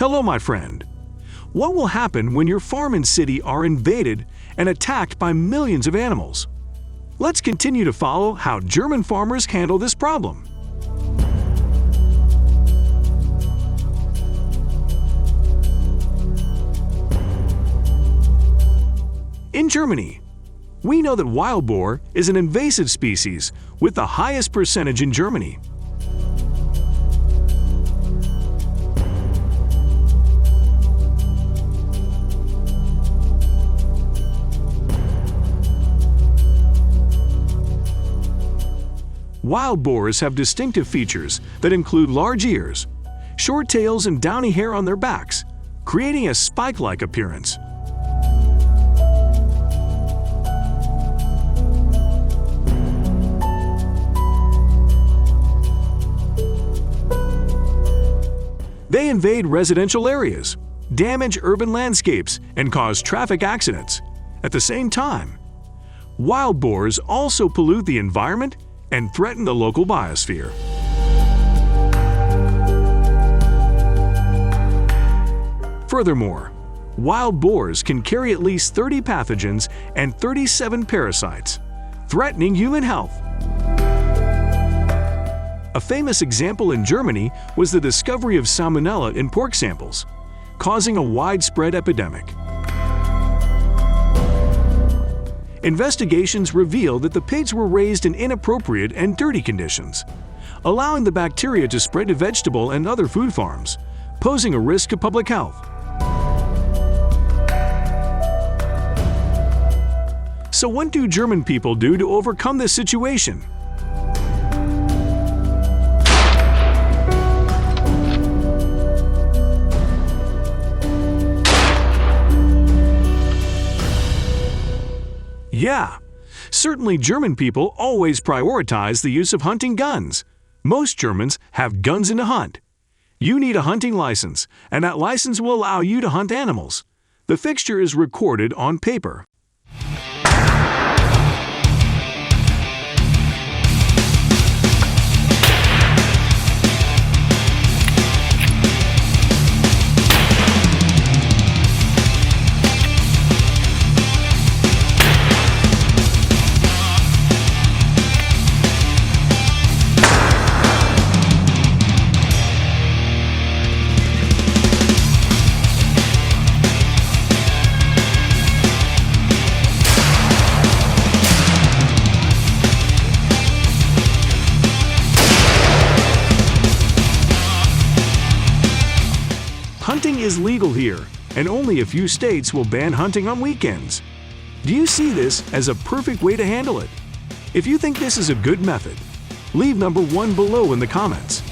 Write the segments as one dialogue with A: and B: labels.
A: Hello, my friend. What will happen when your farm and city are invaded and attacked by millions of animals? Let's continue to follow how German farmers handle this problem. In Germany, we know that wild boar is an invasive species with the highest percentage in Germany. Wild boars have distinctive features that include large ears, short tails, and downy hair on their backs, creating a spike-like appearance. They invade residential areas, damage urban landscapes, and cause traffic accidents. At the same time, wild boars also pollute the environment and threaten the local biosphere. Furthermore, wild boars can carry at least 30 pathogens and 37 parasites, threatening human health. A famous example in Germany was the discovery of salmonella in pork samples, causing a widespread epidemic. Investigations reveal that the pigs were raised in inappropriate and dirty conditions, allowing the bacteria to spread to vegetable and other food farms, posing a risk to public health. So what do German people do to overcome this situation? Yeah, certainly German people always prioritize the use of hunting guns. Most Germans have guns in the hunt. You need a hunting license, and that license will allow you to hunt animals. The fixture is recorded on paper. Hunting is legal here, and only a few states will ban hunting on weekends. Do you see this as a perfect way to handle it? If you think this is a good method, leave number 1 below in the comments.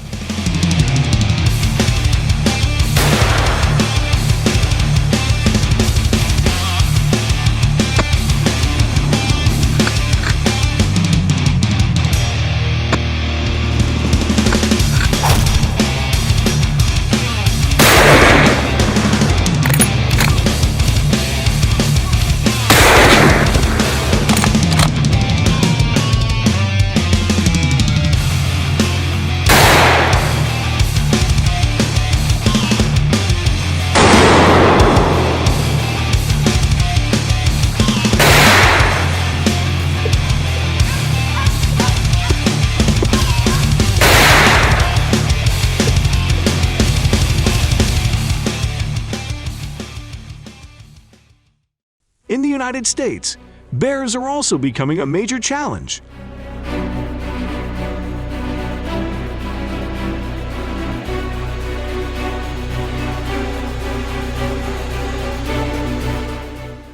A: In the United States, bears are also becoming a major challenge.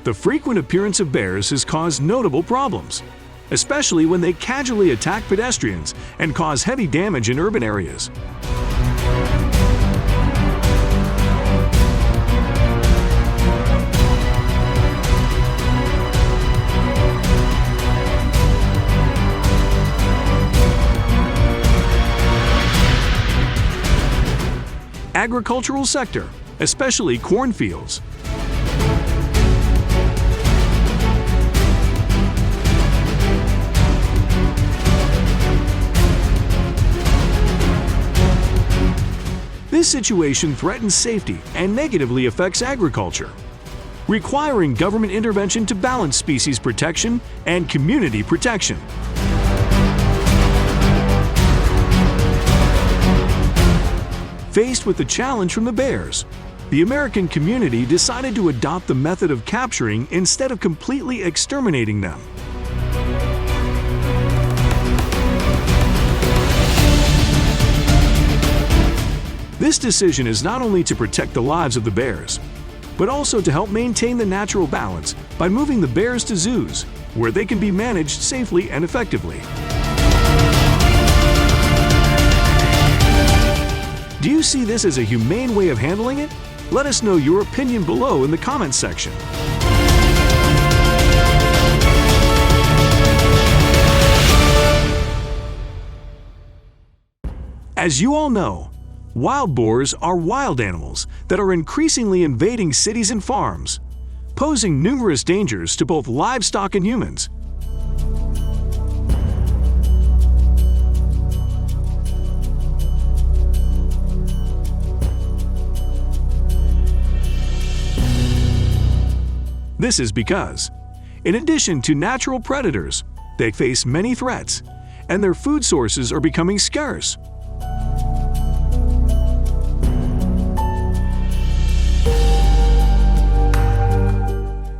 A: The frequent appearance of bears has caused notable problems, especially when they casually attack pedestrians and cause heavy damage in urban areas. Agricultural sector, especially cornfields. This This situation threatens safety and negatively affects agriculture, requiring government intervention to balance species protection and community protection. Faced with the challenge from the bears, the American community decided to adopt the method of capturing instead of completely exterminating them. This decision is not only to protect the lives of the bears, but also to help maintain the natural balance by moving the bears to zoos, where they can be managed safely and effectively. Do you see this as a humane way of handling it? Let us know your opinion below in the comments section. As you all know, wild boars are wild animals that are increasingly invading cities and farms, posing numerous dangers to both livestock and humans. This is because, in addition to natural predators, they face many threats, and their food sources are becoming scarce.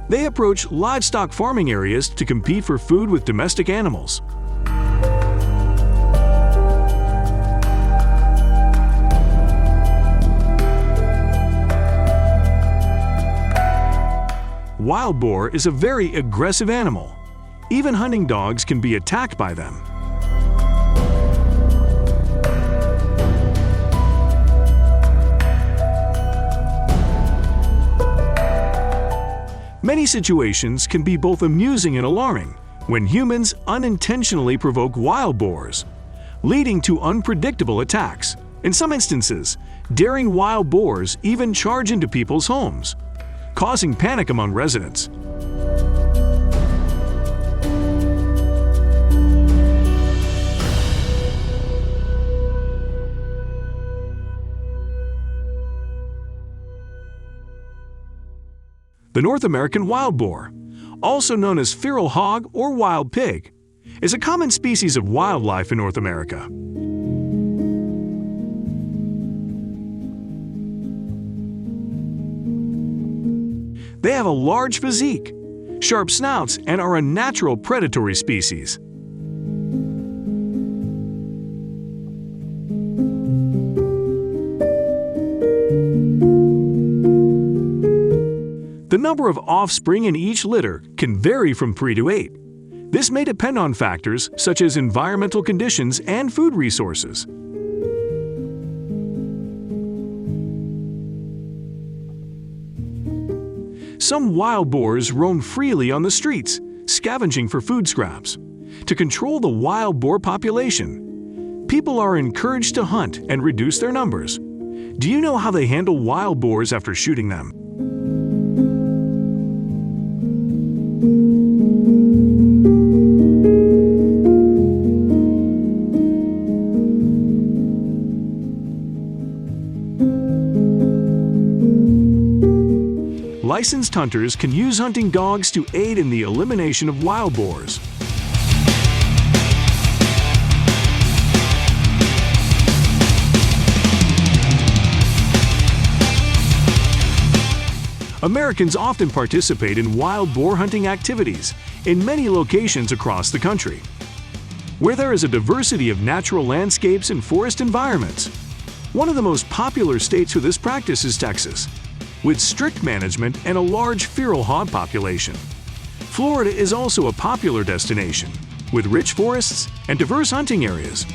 A: They approach livestock farming areas to compete for food with domestic animals. Wild boar is a very aggressive animal. Even hunting dogs can be attacked by them. Many situations can be both amusing and alarming when humans unintentionally provoke wild boars, leading to unpredictable attacks. In some instances, daring wild boars even charge into people's homes, causing panic among residents. The North American wild boar, also known as feral hog or wild pig, is a common species of wildlife in North America. They have a large physique, sharp snouts, and are a natural predatory species. The number of offspring in each litter can vary from 3 to 8. This may depend on factors such as environmental conditions and food resources. Some wild boars roam freely on the streets, scavenging for food scraps. To control the wild boar population, people are encouraged to hunt and reduce their numbers. Do you know how they handle wild boars after shooting them? Licensed hunters can use hunting dogs to aid in the elimination of wild boars. Americans often participate in wild boar hunting activities in many locations across the country, where there is a diversity of natural landscapes and forest environments. One of the most popular states for this practice is Texas, with strict management and a large feral hog population. Florida is also a popular destination, with rich forests and diverse hunting areas.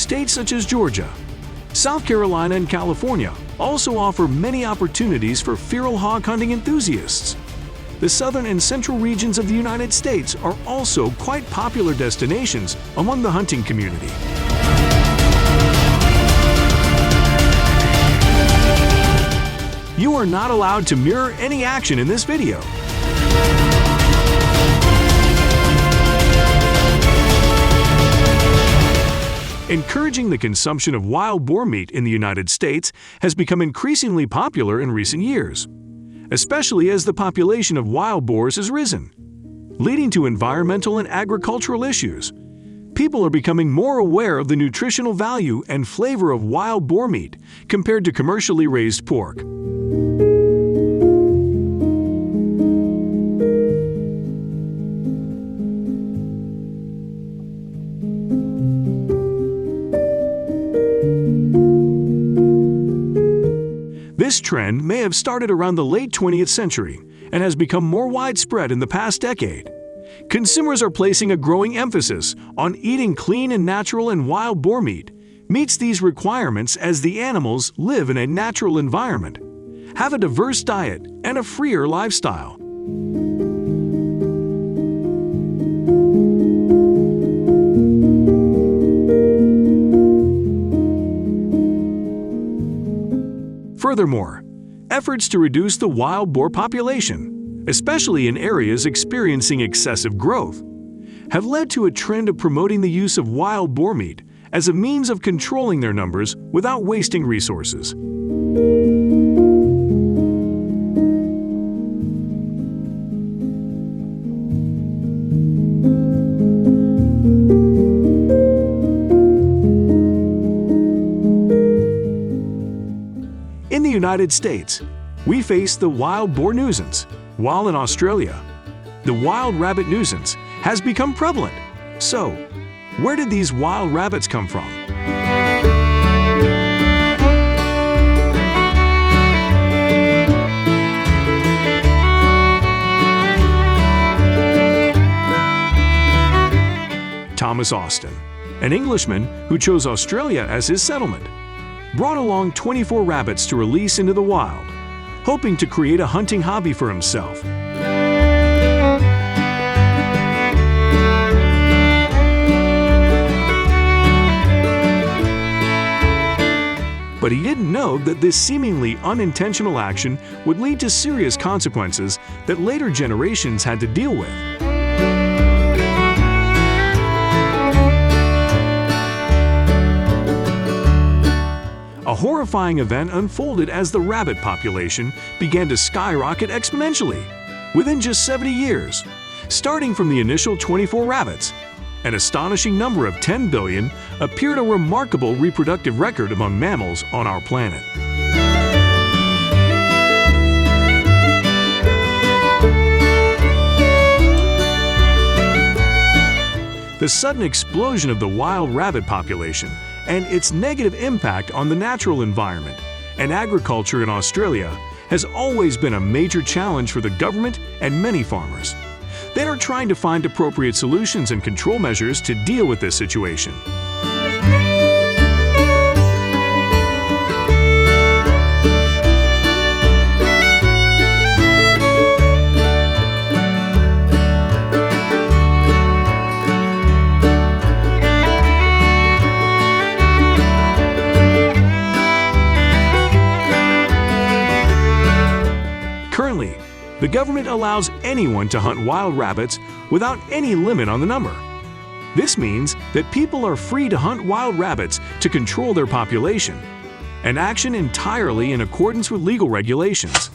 A: states such as Georgia, South Carolina, and California also offer many opportunities for feral hog hunting enthusiasts. The southern and central regions of the United States are also quite popular destinations among the hunting community. You are not allowed to mirror any action in this video. Encouraging the consumption of wild boar meat in the United States has become increasingly popular in recent years, especially as the population of wild boars has risen, leading to environmental and agricultural issues. People are becoming more aware of the nutritional value and flavor of wild boar meat compared to commercially raised pork. This trend may have started around the late 20th century and has become more widespread in the past decade. Consumers are placing a growing emphasis on eating clean and natural, and wild boar meat meets these requirements as the animals live in a natural environment, have a diverse diet, and a freer lifestyle. Furthermore, efforts to reduce the wild boar population, especially in areas experiencing excessive growth, have led to a trend of promoting the use of wild boar meat as a means of controlling their numbers without wasting resources. In the United States, we face the wild boar nuisance, while in Australia, the wild rabbit nuisance has become prevalent. So, where did these wild rabbits come from? Thomas Austin, an Englishman who chose Australia as his settlement, brought along 24 rabbits to release into the wild, hoping to create a hunting hobby for himself. But he didn't know that this seemingly unintentional action would lead to serious consequences that later generations had to deal with. A horrifying event unfolded as the rabbit population began to skyrocket exponentially within just 70 years, starting from the initial 24 rabbits. An astonishing number of 10 billion appeared a remarkable reproductive record among mammals on our planet. The sudden explosion of the wild rabbit population and its negative impact on the natural environment and agriculture in Australia has always been a major challenge for the government and many farmers. They are trying to find appropriate solutions and control measures to deal with this situation. Currently, the government allows anyone to hunt wild rabbits without any limit on the number. This means that people are free to hunt wild rabbits to control their population, an action entirely in accordance with legal regulations.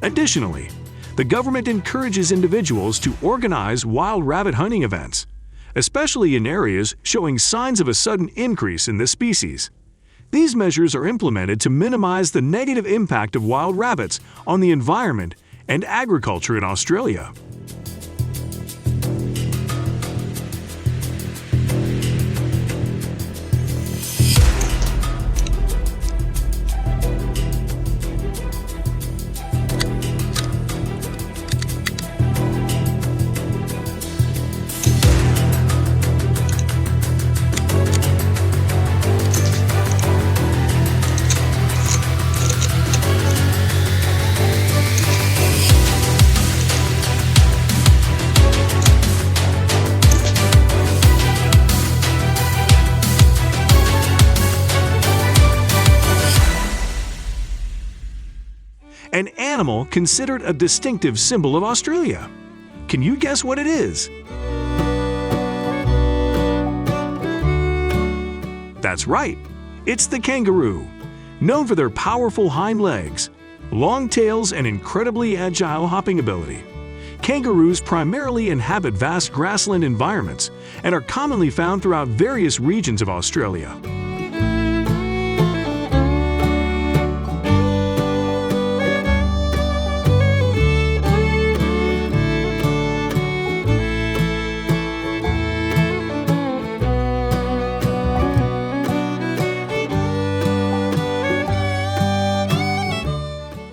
A: Additionally, the government encourages individuals to organize wild rabbit hunting events, especially in areas showing signs of a sudden increase in this species. These measures are implemented to minimize the negative impact of wild rabbits on the environment and agriculture in Australia. An animal considered a distinctive symbol of Australia. Can you guess what it is? That's right, it's the kangaroo. Known for their powerful hind legs, long tails, and incredibly agile hopping ability, kangaroos primarily inhabit vast grassland environments and are commonly found throughout various regions of Australia.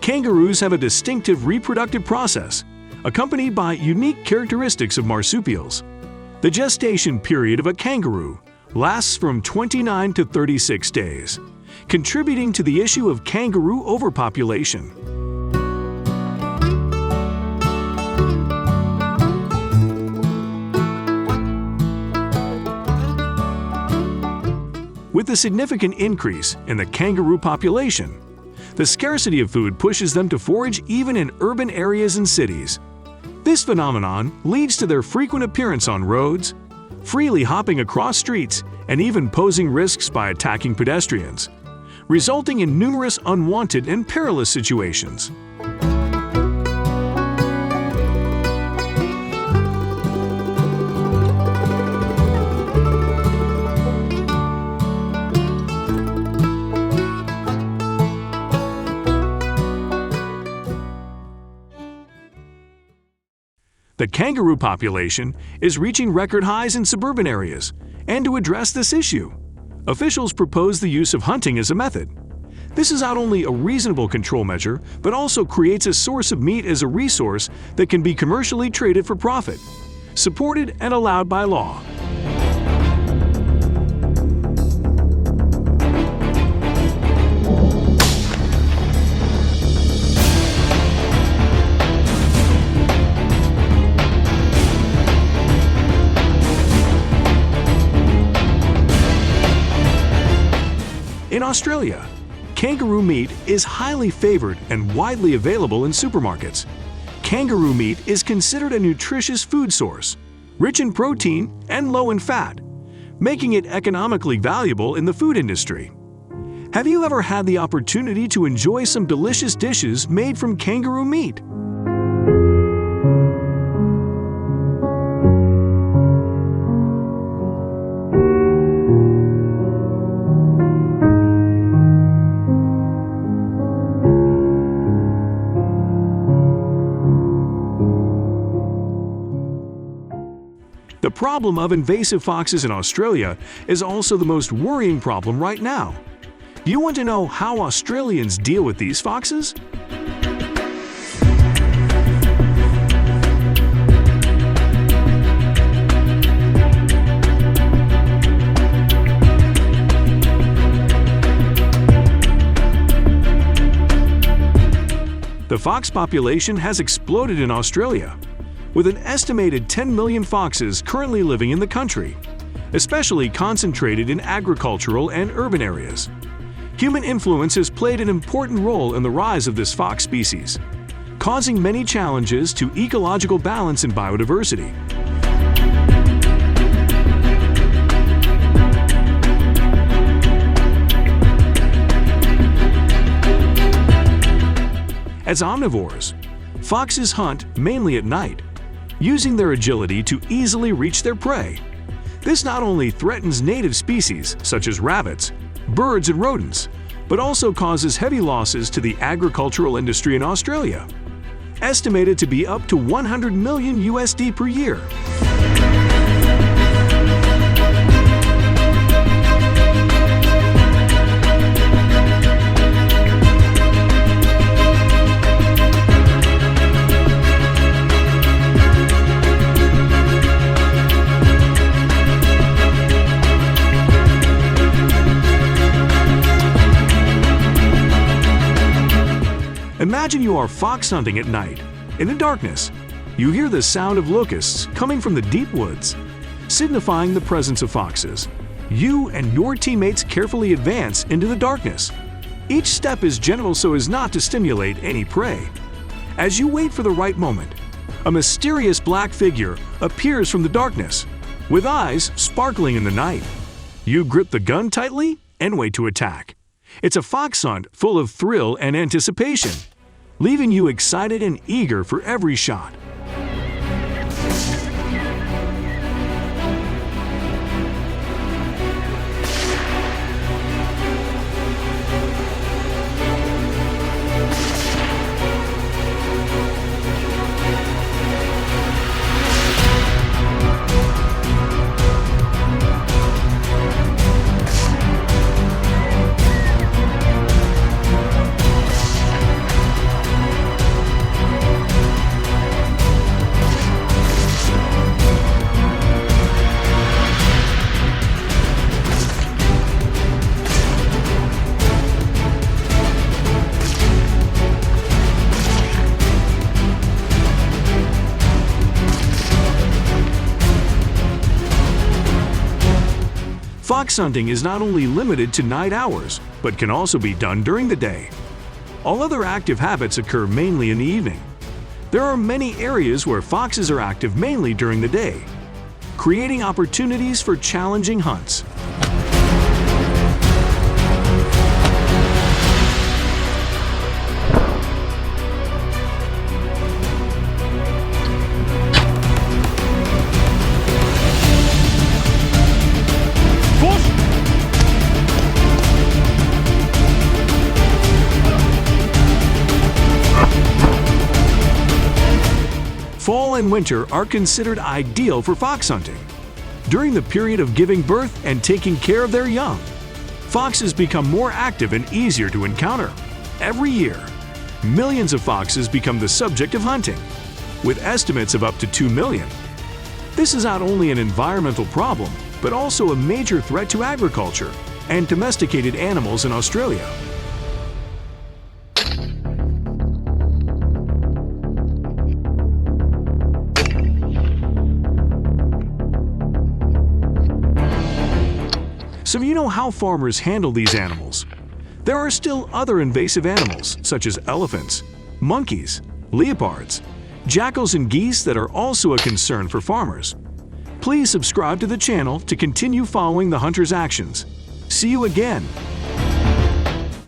A: Kangaroos have a distinctive reproductive process, accompanied by unique characteristics of marsupials. The gestation period of a kangaroo lasts from 29 to 36 days, contributing to the issue of kangaroo overpopulation. With the significant increase in the kangaroo population, the scarcity of food pushes them to forage even in urban areas and cities. This phenomenon leads to their frequent appearance on roads, freely hopping across streets, and even posing risks by attacking pedestrians, resulting in numerous unwanted and perilous situations. The kangaroo population is reaching record highs in suburban areas, and to address this issue, officials propose the use of hunting as a method. This is not only a reasonable control measure, but also creates a source of meat as a resource that can be commercially traded for profit, supported and allowed by law. In Australia, kangaroo meat is highly favored and widely available in supermarkets. Kangaroo meat is considered a nutritious food source, rich in protein and low in fat, making it economically valuable in the food industry. Have you ever had the opportunity to enjoy some delicious dishes made from kangaroo meat? The problem of invasive foxes in Australia is also the most worrying problem right now. Do you want to know how Australians deal with these foxes? The fox population has exploded in Australia, with an estimated 10 million foxes currently living in the country, especially concentrated in agricultural and urban areas. Human influence has played an important role in the rise of this fox species, causing many challenges to ecological balance and biodiversity. As omnivores, foxes hunt mainly at night, using their agility to easily reach their prey. This not only threatens native species such as rabbits, birds, and rodents, but also causes heavy losses to the agricultural industry in Australia, estimated to be up to 100 million USD per year. Imagine you are fox hunting at night. In the darkness, you hear the sound of locusts coming from the deep woods, signifying the presence of foxes. You and your teammates carefully advance into the darkness. Each step is gentle so as not to stimulate any prey. As you wait for the right moment, a mysterious black figure appears from the darkness, with eyes sparkling in the night. You grip the gun tightly and wait to attack. It's a fox hunt full of thrill and anticipation, leaving you excited and eager for every shot. Fox hunting is not only limited to night hours, but can also be done during the day. All other active habits occur mainly in the evening. There are many areas where foxes are active mainly during the day, creating opportunities for challenging hunts. Fall and winter are considered ideal for fox hunting. During the period of giving birth and taking care of their young, foxes become more active and easier to encounter. Every year, millions of foxes become the subject of hunting, with estimates of up to 2 million. This is not only an environmental problem, but also a major threat to agriculture and domesticated animals in Australia. So you know how farmers handle these animals. There are still other invasive animals, such as elephants, monkeys, leopards, jackals, and geese that are also a concern for farmers. Please subscribe to the channel to continue following the hunter's actions. See you again!